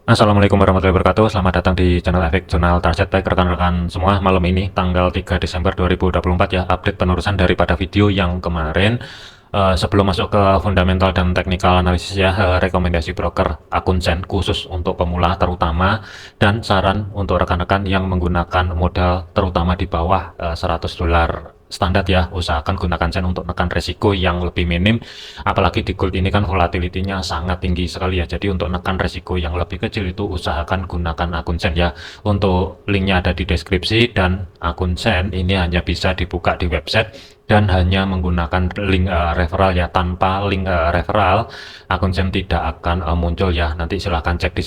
Assalamualaikum warahmatullahi wabarakatuh. Selamat datang di channel Efek Jurnal Target. Baik rekan-rekan semua, malam ini tanggal 3 Desember 2024 ya, update penerusan daripada video yang kemarin. Sebelum masuk ke fundamental dan technical analisis ya, rekomendasi broker akun Zen khusus untuk pemula terutama, dan saran untuk rekan-rekan yang menggunakan modal terutama di bawah $100 standar ya, usahakan gunakan Zen untuk menekan resiko yang lebih minim, apalagi di gold ini kan volatility-nya sangat tinggi sekali ya. Jadi untuk menekan resiko yang lebih kecil itu usahakan gunakan akun Zen ya. Untuk linknya ada di deskripsi, dan akun Zen ini hanya bisa dibuka di website dan hanya menggunakan link referral ya. Tanpa link referral akun Zen tidak akan muncul ya. Nanti silahkan cek di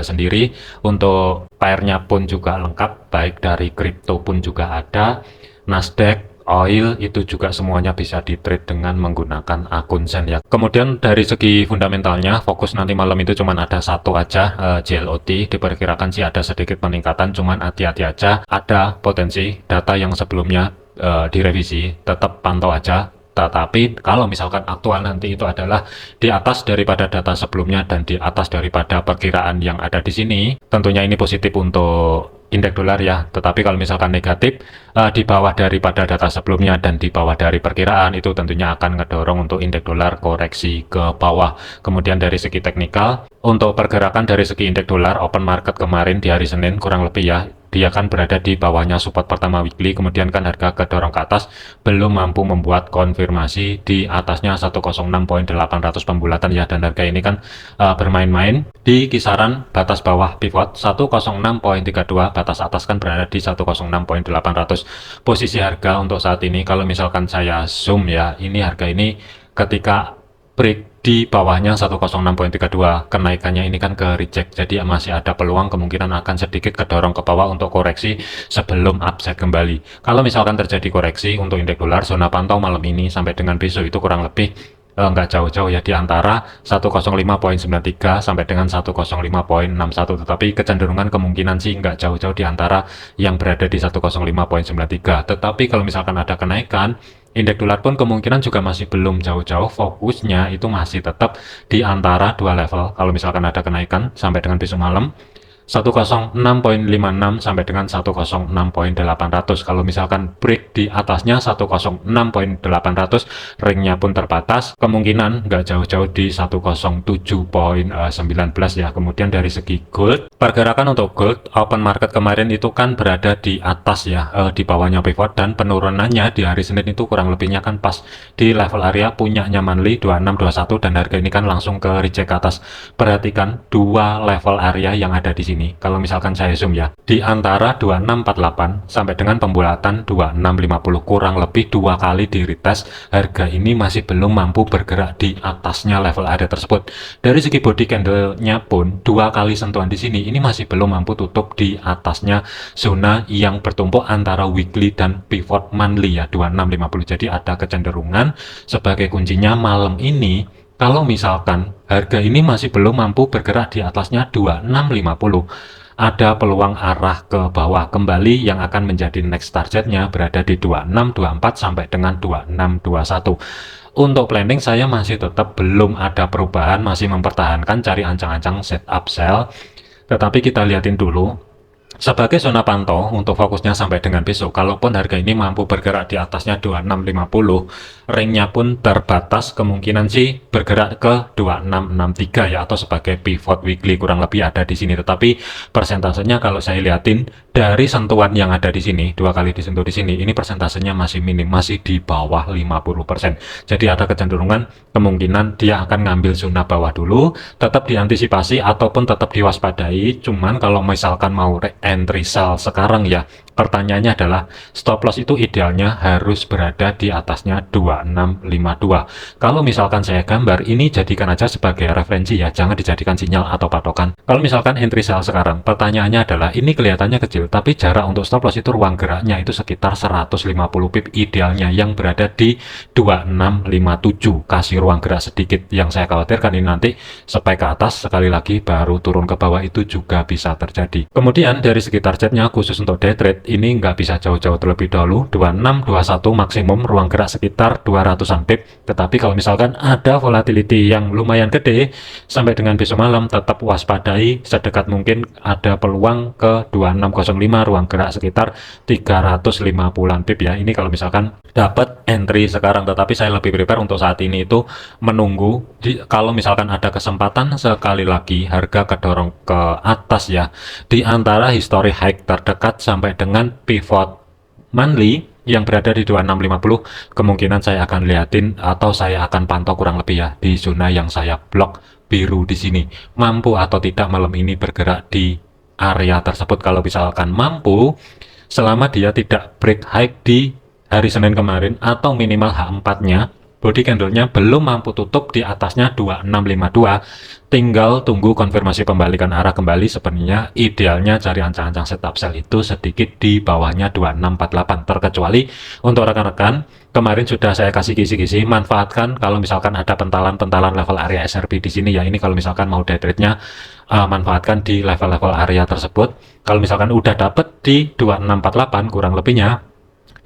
sendiri. Untuk pairnya pun juga lengkap, baik dari kripto pun juga ada, Nasdaq, oil, itu juga semuanya bisa di trade dengan menggunakan akun Zen ya. Kemudian dari segi fundamentalnya, fokus nanti malam itu cuma ada satu aja, JLOT diperkirakan sih ada sedikit peningkatan, cuman hati-hati aja, ada potensi data yang sebelumnya direvisi, tetap pantau aja. Tetapi kalau misalkan aktual nanti itu adalah di atas daripada data sebelumnya dan di atas daripada perkiraan yang ada di sini, tentunya ini positif untuk indeks dolar ya. Tetapi kalau misalkan negatif, di bawah daripada data sebelumnya dan di bawah dari perkiraan, itu tentunya akan ngedorong untuk indeks dolar koreksi ke bawah. Kemudian dari segi teknikal, untuk pergerakan dari segi indeks dolar open market kemarin di hari Senin kurang lebih ya, dia kan berada di bawahnya support pertama weekly, kemudian kan harga kedorong ke atas, belum mampu membuat konfirmasi di atasnya 106.800 pembulatan ya, dan harga ini kan bermain-main di kisaran batas bawah pivot 106.32, batas atas kan berada di 106.800. Posisi harga untuk saat ini kalau misalkan saya zoom ya, ini harga ini ketika break di bawahnya 106.32, kenaikannya ini kan ke reject, jadi masih ada peluang kemungkinan akan sedikit kedorong ke bawah untuk koreksi sebelum upside kembali. Kalau misalkan terjadi koreksi untuk indeks dolar, zona pantau malam ini sampai dengan besok itu kurang lebih nggak jauh-jauh ya, di antara 105.93 sampai dengan 105.61, tetapi kecenderungan kemungkinan sih nggak jauh-jauh di antara yang berada di 105.93. Tetapi kalau misalkan ada kenaikan, indeks dolar pun kemungkinan juga masih belum jauh-jauh, fokusnya itu masih tetap di antara dua level. Kalau misalkan ada kenaikan sampai dengan besok malam 106.56 sampai dengan 106.800. Kalau misalkan break di atasnya 106.800, ringnya pun terbatas, kemungkinan nggak jauh-jauh di 107.19 ya. Kemudian dari segi gold, pergerakan untuk gold open market kemarin itu kan berada di atas ya, di bawahnya pivot, dan penurunannya di hari Senin itu kurang lebihnya kan pas di level area punyanya monthly 2621, dan harga ini kan langsung ke reject ke atas. Perhatikan dua level area yang ada di sini. Kalau misalkan saya zoom ya, di antara 2648 sampai dengan pembulatan 2650, kurang lebih dua kali di retest, harga ini masih belum mampu bergerak di atasnya level area tersebut. Dari segi body candle-nya pun dua kali sentuhan di sini ini masih belum mampu tutup di atasnya zona yang bertumpuk antara weekly dan pivot monthly ya, 2650. Jadi ada kecenderungan sebagai kuncinya malam ini, kalau misalkan harga ini masih belum mampu bergerak di atasnya 2650, ada peluang arah ke bawah kembali yang akan menjadi next targetnya berada di 2624 sampai dengan 2621. Untuk planning saya masih tetap belum ada perubahan, masih mempertahankan cari ancang-ancang setup sell. Tetapi kita lihatin dulu sebagai zona pantau untuk fokusnya sampai dengan besok. Kalaupun harga ini mampu bergerak di atasnya 2650, ringnya pun terbatas, kemungkinan sih bergerak ke 2663 ya, atau sebagai pivot weekly kurang lebih ada di sini. Tetapi persentasenya kalau saya lihatin dari sentuhan yang ada di sini, dua kali disentuh di sini, ini persentasenya masih minim, masih di bawah 50%. Jadi ada kecenderungan kemungkinan dia akan ngambil zona bawah dulu, tetap diantisipasi ataupun tetap diwaspadai. Cuman kalau misalkan mau entry sell sekarang ya, pertanyaannya adalah stop loss itu idealnya harus berada di atasnya 2652. Kalau misalkan saya gambar, ini jadikan aja sebagai referensi ya, jangan dijadikan sinyal atau patokan. Kalau misalkan entry sell sekarang, pertanyaannya adalah ini kelihatannya kecil, tapi jarak untuk stop loss itu ruang geraknya itu sekitar 150 pip, idealnya yang berada di 2657. Kasih ruang gerak sedikit, yang saya khawatirkan ini nanti spike ke atas sekali lagi baru turun ke bawah, itu juga bisa terjadi. Kemudian dari segi targetnya khusus untuk day trade, ini nggak bisa jauh-jauh terlebih dahulu, 26, 21 maksimum ruang gerak sekitar 200-an pip. Tetapi kalau misalkan ada volatility yang lumayan gede sampai dengan besok malam, tetap waspadai sedekat mungkin, ada peluang ke 2605 ruang gerak sekitar 350-an pip ya. Ini kalau misalkan dapat entry sekarang, tetapi saya lebih prepare untuk saat ini itu menunggu kalau misalkan ada kesempatan sekali lagi harga kedorong ke atas ya, di antara history high terdekat sampai dengan pivot monthly yang berada di 2650, kemungkinan saya akan liatin atau saya akan pantau kurang lebih ya di zona yang saya blok biru di sini, mampu atau tidak malam ini bergerak di area tersebut. Kalau misalkan mampu, selama dia tidak break high di hari Senin kemarin atau minimal H4-nya, body candle-nya belum mampu tutup di atasnya 2652, tinggal tunggu konfirmasi pembalikan arah kembali. Sebenarnya idealnya cari ancang-ancang setup sell itu sedikit di bawahnya 2648, terkecuali untuk rekan-rekan kemarin sudah saya kasih kisi-kisi, manfaatkan kalau misalkan ada pentalan-pentalan level area SRP di sini ya. Ini kalau misalkan mau day trade-nya manfaatkan di level-level area tersebut. Kalau misalkan udah dapet di 2648 kurang lebihnya,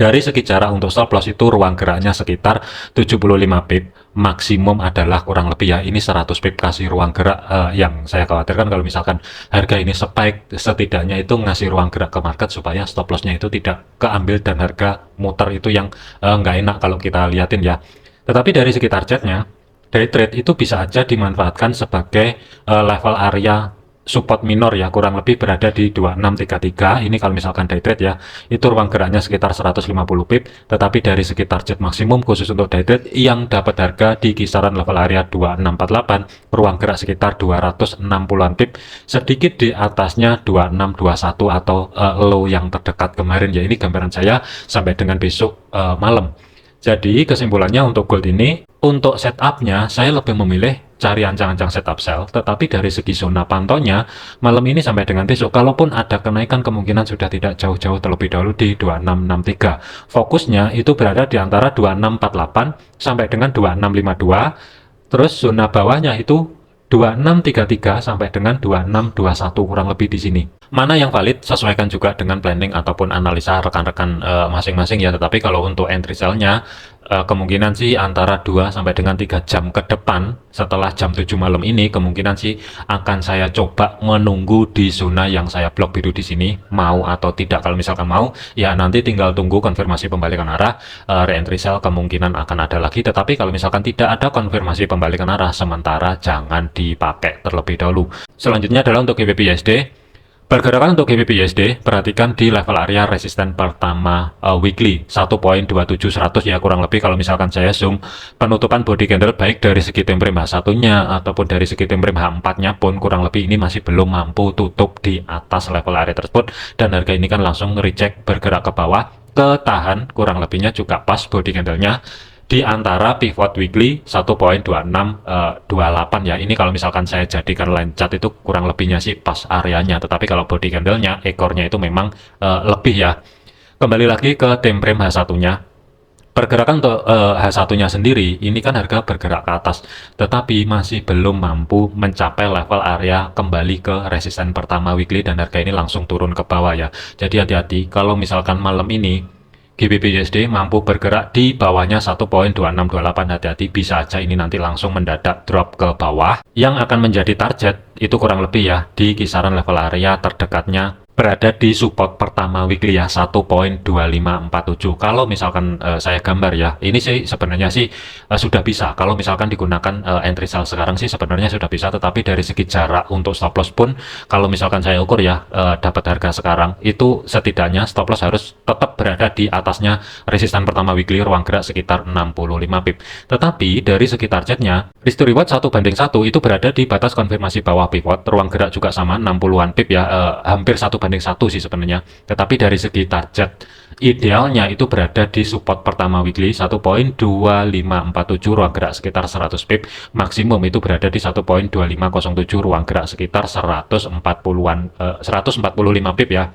dari segi jarak untuk stop loss itu ruang geraknya sekitar 75 pip, maksimum adalah kurang lebih ya ini 100 pip kasih ruang gerak. Yang saya khawatirkan kalau misalkan harga ini spike, setidaknya itu ngasih ruang gerak ke market supaya stop lossnya itu tidak keambil dan harga muter, itu yang nggak enak kalau kita liatin ya. Tetapi dari segi targetnya, day trade itu bisa aja dimanfaatkan sebagai level area support minor ya, kurang lebih berada di 2633. Ini kalau misalkan day trade ya, itu ruang geraknya sekitar 150 pip. Tetapi dari segi target maksimum khusus untuk day trade yang dapat harga di kisaran level area 2648, ruang gerak sekitar 260-an pip, sedikit di atasnya 2621 atau low yang terdekat kemarin ya. Ini gambaran saya sampai dengan besok malam. Jadi kesimpulannya untuk gold ini, untuk setupnya saya lebih memilih cari ancang-ancang setup sell, tetapi dari segi zona pantaunya malam ini sampai dengan besok, kalaupun ada kenaikan kemungkinan sudah tidak jauh-jauh terlebih dahulu di 2663. Fokusnya itu berada di antara 2648 sampai dengan 2652, terus zona bawahnya itu 2633 sampai dengan 2621 kurang lebih di sini. Mana yang valid sesuaikan juga dengan planning ataupun analisa rekan-rekan masing-masing ya. Tetapi kalau untuk entry sell-nya kemungkinan sih antara 2 sampai dengan 3 jam ke depan setelah jam 7 malam ini, kemungkinan sih akan saya coba menunggu di zona yang saya blok biru di sini, mau atau tidak. Kalau misalkan mau ya nanti tinggal tunggu konfirmasi pembalikan arah, re-entry sell kemungkinan akan ada lagi. Tetapi kalau misalkan tidak ada konfirmasi pembalikan arah, sementara jangan dipakai terlebih dahulu. Selanjutnya adalah untuk GBP USD. Pergerakan untuk GBP USD, perhatikan di level area resisten pertama weekly 1.27100 ya kurang lebih. Kalau misalkan saya zoom penutupan body candle baik dari segi time frame H1-nya ataupun dari segi time frame H4-nya pun kurang lebih ini masih belum mampu tutup di atas level area tersebut, dan harga ini kan langsung reject bergerak ke bawah, ketahan kurang lebihnya juga pas body candle-nya di antara pivot weekly 1.2628 ya. Ini kalau misalkan saya jadikan line chart itu kurang lebihnya sih pas areanya, tetapi kalau body candle-nya, ekornya itu memang lebih ya. Kembali lagi ke time frame H1-nya. Pergerakan untuk H1-nya sendiri, ini kan harga bergerak ke atas, tetapi masih belum mampu mencapai level area kembali ke resisten pertama weekly, dan harga ini langsung turun ke bawah ya. Jadi hati-hati kalau misalkan malam ini GBP USD mampu bergerak di bawahnya 1.2628, hati-hati bisa aja ini nanti langsung mendadak drop ke bawah, yang akan menjadi target itu kurang lebih ya di kisaran level area terdekatnya berada di support pertama weekly ya 1.2547. Kalau misalkan saya gambar ya, ini sih sebenarnya sih sudah bisa. Kalau misalkan digunakan entry sell sekarang sih sebenarnya sudah bisa, tetapi dari segi jarak untuk stop loss pun kalau misalkan saya ukur ya dapat harga sekarang itu setidaknya stop loss harus tetap berada di atasnya resisten pertama weekly, ruang gerak sekitar 65 pip. Tetapi dari segi targetnya risk to reward 1:1 itu berada di batas konfirmasi bawah pivot, ruang gerak juga sama 60-an pip ya, hampir 1:1 sih sebenarnya. Tetapi dari segi target idealnya itu berada di support pertama weekly 1.2547, ruang gerak sekitar 100 pip, maksimum itu berada di 1.2507, ruang gerak sekitar 145 pip ya.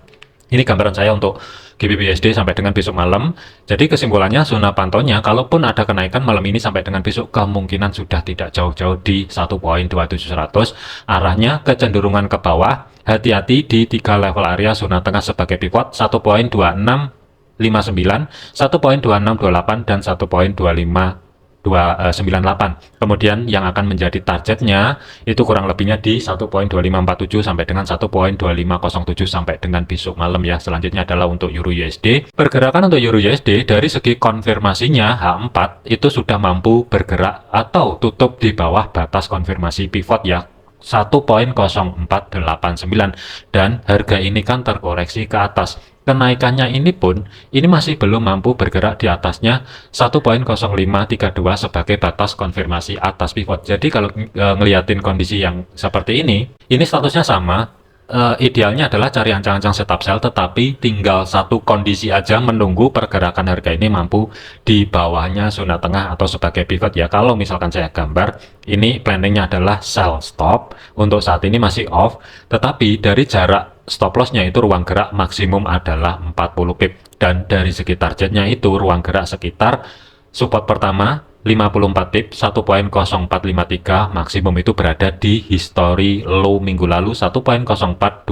Ini gambaran saya untuk GBP USD sampai dengan besok malam. Jadi kesimpulannya zona pantaunya kalaupun ada kenaikan malam ini sampai dengan besok, kemungkinan sudah tidak jauh-jauh di 1.27100, arahnya kecenderungan ke bawah. hati-hati di 3 level area zona tengah sebagai pivot 1.2659, 1.2628 dan 1.2598. Kemudian yang akan menjadi targetnya itu kurang lebihnya di 1.2547 sampai dengan 1.2507 sampai dengan besok malam ya. Selanjutnya adalah untuk Euro USD. Pergerakan untuk Euro USD dari segi konfirmasinya H4 itu sudah mampu bergerak atau tutup di bawah batas konfirmasi pivot ya, 1.0489, dan harga ini kan terkoreksi ke atas. Kenaikannya ini pun ini masih belum mampu bergerak di atasnya 1.0532 sebagai batas konfirmasi atas pivot. Jadi kalau ngeliatin kondisi yang seperti ini statusnya sama. Idealnya adalah cari ancang-ancang setup sell, tetapi tinggal satu kondisi aja, menunggu pergerakan harga ini mampu di bawahnya zona tengah atau sebagai pivot ya. Kalau misalkan saya gambar, ini planningnya adalah sell stop, untuk saat ini masih off, tetapi dari jarak stop lossnya itu ruang gerak maksimum adalah 40 pip, dan dari segi targetnya itu ruang gerak sekitar support pertama 54 pip 1.0453, maksimum itu berada di history low minggu lalu 1.0425,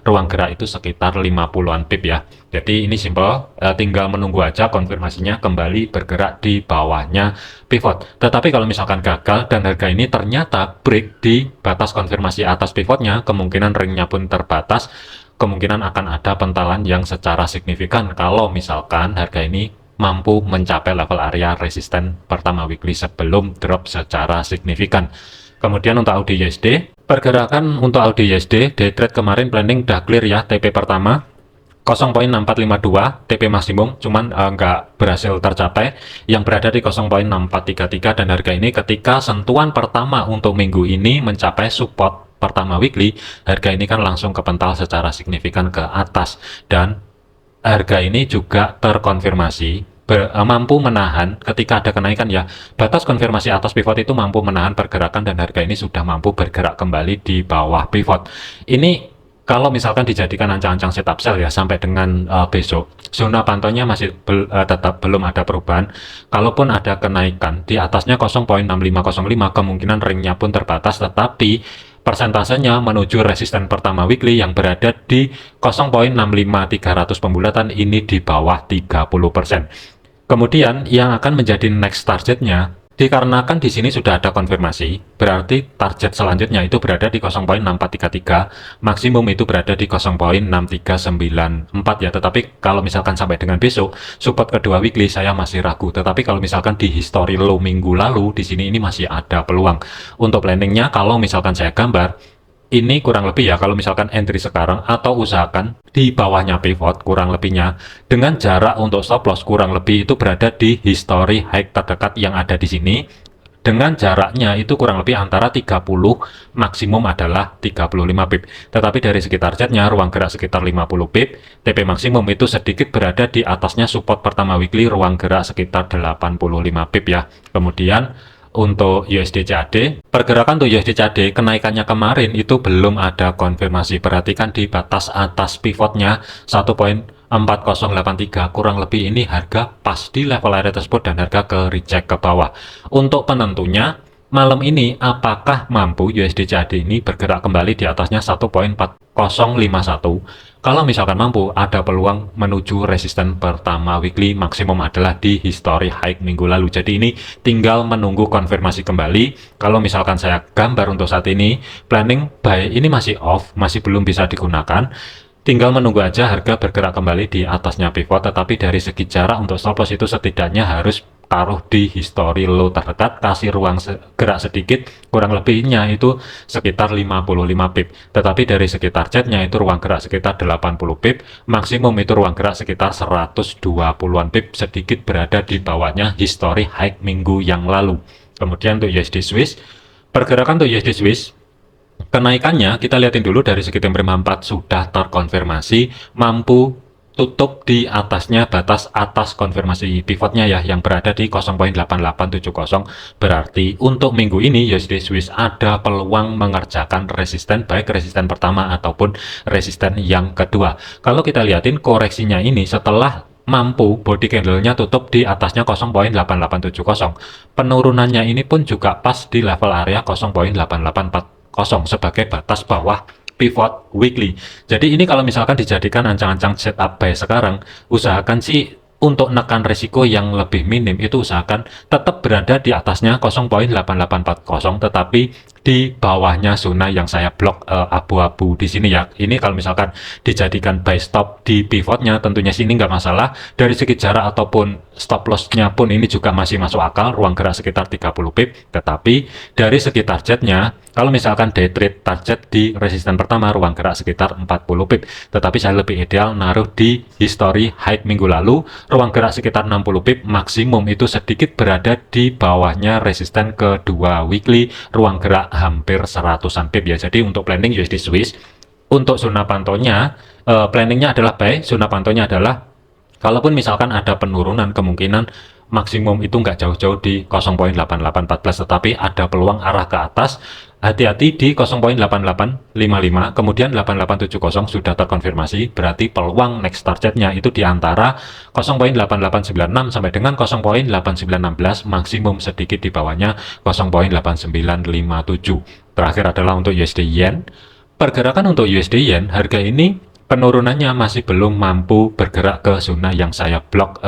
ruang gerak itu sekitar 50-an pip ya. Jadi ini simple, tinggal menunggu aja konfirmasinya kembali bergerak di bawahnya pivot. Tetapi kalau misalkan gagal dan harga ini ternyata break di batas konfirmasi atas pivotnya, kemungkinan ringnya pun terbatas, kemungkinan akan ada pentalan yang secara signifikan kalau misalkan harga ini mampu mencapai level area resisten pertama weekly sebelum drop secara signifikan. Kemudian untuk AUD USD, pergerakan untuk AUD USD day trade kemarin planning udah clear ya. TP pertama 0.6452 TP maksimum, cuman nggak berhasil tercapai, yang berada di 0.6433, dan harga ini ketika sentuhan pertama untuk minggu ini mencapai support pertama weekly, harga ini kan langsung kepental secara signifikan ke atas, dan harga ini juga terkonfirmasi mampu menahan ketika ada kenaikan ya. Batas konfirmasi atas pivot itu mampu menahan pergerakan, dan harga ini sudah mampu bergerak kembali di bawah pivot. Ini kalau misalkan dijadikan ancang-ancang setup sell ya sampai dengan besok, zona pantaunya masih tetap belum ada perubahan. Kalaupun ada kenaikan di atasnya 0.6505, kemungkinan ringnya pun terbatas, tetapi persentasenya menuju resisten pertama weekly yang berada di 0.65300 pembulatan ini di bawah 30%. Kemudian yang akan menjadi next targetnya, dikarenakan di sini sudah ada konfirmasi, berarti target selanjutnya itu berada di 0.6433, maksimum itu berada di 0.6394 ya. Tetapi kalau misalkan sampai dengan besok, support kedua weekly saya masih ragu. Tetapi kalau misalkan di history low minggu lalu, di sini ini masih ada peluang. Untuk planningnya, kalau misalkan saya gambar, ini kurang lebih ya, kalau misalkan entry sekarang atau usahakan di bawahnya pivot kurang lebihnya, dengan jarak untuk stop loss kurang lebih itu berada di history high terdekat yang ada di sini, dengan jaraknya itu kurang lebih antara 30, maksimum adalah 35 pip. Tetapi dari segi targetnya ruang gerak sekitar 50 pip, TP maksimum itu sedikit berada di atasnya support pertama weekly, ruang gerak sekitar 85 pip ya. Kemudian untuk USD CAD, pergerakan untuk USD CAD kenaikannya kemarin itu belum ada konfirmasi. Perhatikan di batas atas pivotnya 1.4083, kurang lebih ini harga pas di level area tersebut dan harga ke reject ke bawah. Untuk penentunya malam ini apakah mampu USD CAD ini bergerak kembali di atasnya 1.4051. Kalau misalkan mampu, ada peluang menuju resisten pertama weekly, maksimum adalah di history high minggu lalu. Jadi ini tinggal menunggu konfirmasi kembali. Kalau misalkan saya gambar untuk saat ini, planning buy ini masih off, masih belum bisa digunakan. Tinggal menunggu aja harga bergerak kembali di atasnya pivot, tetapi dari segi jarak untuk stop loss itu setidaknya harus taruh di history low terdekat, kasih ruang gerak sedikit, kurang lebihnya itu sekitar 55 pip. Tetapi dari segi targetnya itu ruang gerak sekitar 80 pip, maksimum itu ruang gerak sekitar 120-an pip, sedikit berada di bawahnya history high minggu yang lalu. Kemudian untuk USD Swiss, pergerakan untuk USD Swiss, kenaikannya kita lihatin dulu dari segi time frame 4 sudah terkonfirmasi mampu tutup di atasnya batas atas konfirmasi pivotnya ya, yang berada di 0.8870. Berarti untuk minggu ini USD Swiss ada peluang mengerjakan resisten, baik resisten pertama ataupun resisten yang kedua. Kalau kita lihatin koreksinya ini setelah mampu body candle-nya tutup di atasnya 0.8870, penurunannya ini pun juga pas di level area 0.8840 sebagai batas bawah pivot weekly. Jadi ini kalau misalkan dijadikan ancang-ancang setup buy sekarang, usahakan sih untuk nekan risiko yang lebih minim itu usahakan tetap berada di atasnya 0.8840, tetapi di bawahnya zona yang saya blok abu-abu di sini ya. Ini kalau misalkan dijadikan buy stop di pivotnya, tentunya sini nggak masalah. Dari segi jarak ataupun stop loss-nya pun ini juga masih masuk akal, ruang gerak sekitar 30 pip. Tetapi dari segi targetnya, kalau misalkan day trade target di resisten pertama ruang gerak sekitar 40 pip, tetapi saya lebih ideal naruh di history high minggu lalu, ruang gerak sekitar 60 pip, maksimum itu sedikit berada di bawahnya resisten kedua weekly, ruang gerak hampir 100-an pip ya. Jadi untuk planning USD Swiss, untuk zona pantaunya, planningnya adalah buy, zona pantaunya adalah kalaupun misalkan ada penurunan, kemungkinan maksimum itu nggak jauh-jauh di 0.8814, tetapi ada peluang arah ke atas. Hati-hati di 0.8855, kemudian 8870 sudah terkonfirmasi, berarti peluang next targetnya itu di antara 0.8896 sampai dengan 0.8916, maksimum sedikit di bawahnya 0.8957. Terakhir adalah untuk USD Yen. Pergerakan untuk USD Yen, harga ini penurunannya masih belum mampu bergerak ke zona yang saya blok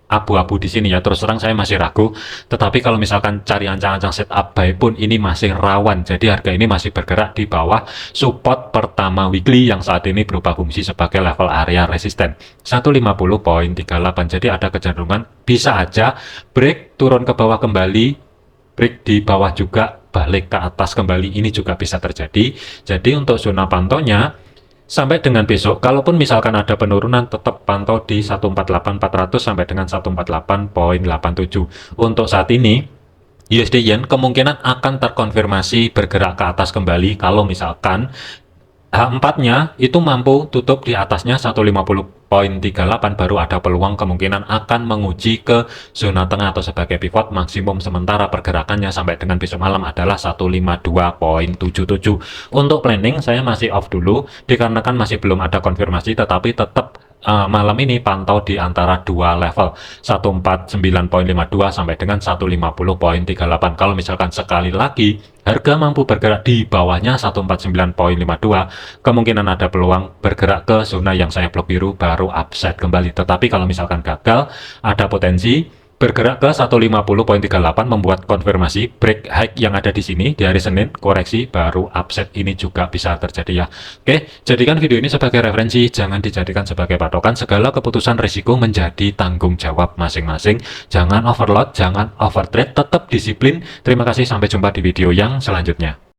abu-abu di sini ya. Terus terang saya masih ragu, tetapi kalau misalkan cari ancang-ancang setup buy pun ini masih rawan. Jadi harga ini masih bergerak di bawah support pertama weekly yang saat ini berupa fungsi sebagai level area resisten 150.38. Jadi ada kecenderungan bisa aja break turun ke bawah kembali, break di bawah juga balik ke atas kembali, ini juga bisa terjadi. Jadi untuk zona pantaunya sampai dengan besok, kalaupun misalkan ada penurunan, tetap pantau di 148.400 sampai dengan 148.87. Untuk saat ini, USD Yen kemungkinan akan terkonfirmasi bergerak ke atas kembali kalau misalkan H4-nya itu mampu tutup di atasnya 150.38, baru ada peluang kemungkinan akan menguji ke zona tengah atau sebagai pivot. Maksimum sementara pergerakannya sampai dengan besok malam adalah 152.77. Untuk planning saya masih off dulu dikarenakan masih belum ada konfirmasi, tetapi tetap malam ini pantau di antara dua level 149.52 sampai dengan 150.38. Kalau misalkan sekali lagi harga mampu bergerak di bawahnya 149.52, kemungkinan ada peluang bergerak ke zona yang saya blok biru baru upside kembali. Tetapi kalau misalkan gagal, ada potensi bergerak ke 150.38 membuat konfirmasi break high yang ada di sini di hari Senin, koreksi baru upset, ini juga bisa terjadi ya. Oke, jadikan video ini sebagai referensi, jangan dijadikan sebagai patokan. Segala keputusan risiko menjadi tanggung jawab masing-masing. Jangan overload, jangan overtrade, tetap disiplin. Terima kasih, sampai jumpa di video yang selanjutnya.